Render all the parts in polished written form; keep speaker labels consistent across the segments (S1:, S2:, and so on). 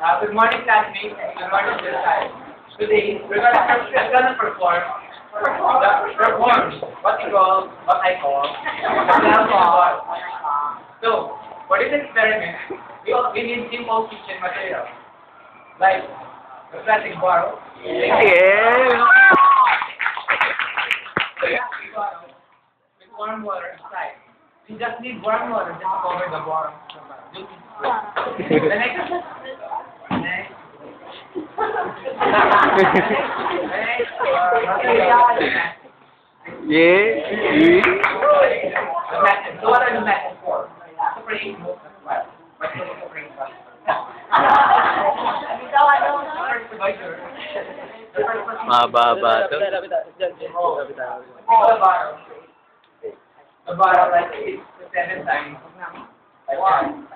S1: Good morning, classmates. Good morning, Josiah. Today, we're gonna perform what I call So, for this experiment, we need simple kitchen material, like the plastic bottle.
S2: Yeah.
S1: With warm water inside. We just need warm water just to cover the bottom. The next.
S2: Yeah.
S1: So what are the methods for? To create smoke as well. But to create fun.
S2: Mababa to.
S1: The bottle like 6 to 7 times. One.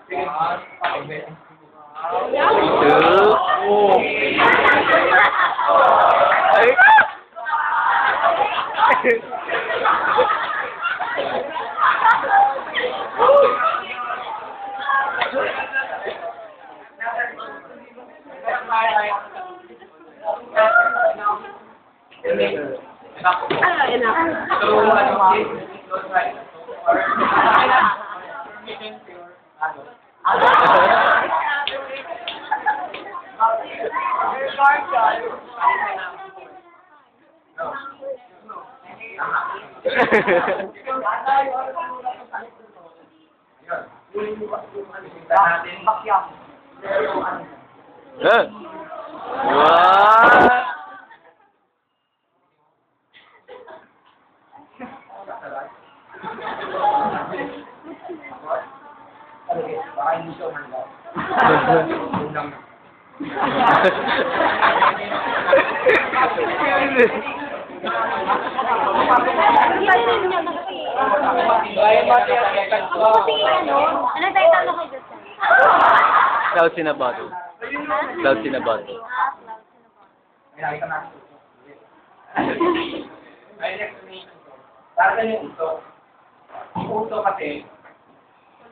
S2: Clouds in a bottle. Clouds in a bottle.
S1: Para yung uso. Yung uso kasi,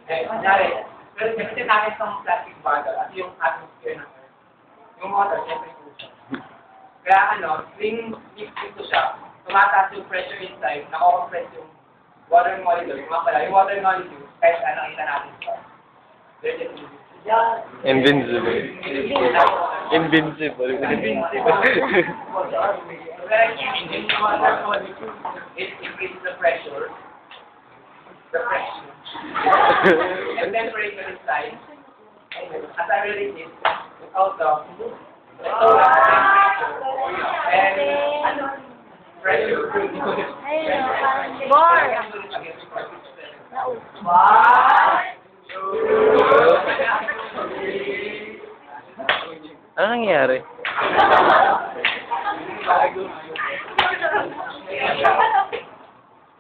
S1: kunyari, pero kasi namin itong plastic bottle at yung atmosphere ng yung water, siyempre yung uso. Kaya tuwing ito siya, tumataas yung pressure inside, nako-compress yung water molecule. Yung water molecule, kahit kita natin ito.
S2: Invincible. Invincible.
S1: It increases the pressure. And temperature inside. As I release it, also and pressure.
S2: Ano nangyari?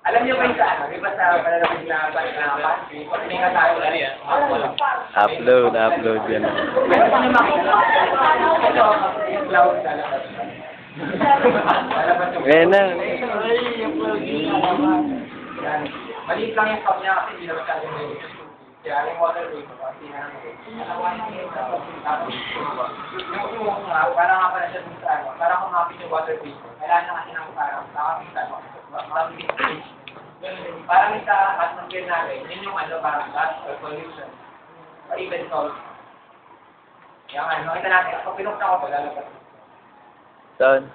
S1: Alam niyo ba yung sa Di ba sa palalabas na pag-ibig? Hindi nga tayo
S2: Upload yan. Ayan na.
S1: Maliit lang yung cup niya kasi hindi naman tayo may kaya yung water vapor, kasi parang nga pala siya sa parang kumapit yung water vapor. Kailangan na kasi ng parang nakapita parang sa atmosphere natin, yun yung parang gas or pollution or even salt. Yung kita natin, kung pinukta ko pag lalabas.
S2: Saan?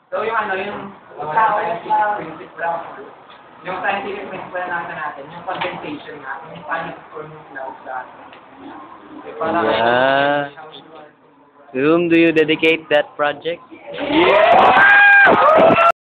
S1: So yung scientific principle natin, yung condensation natin, yung paano form yung clouds lahat.
S2: Yeah. To whom do you dedicate that project? Yeah!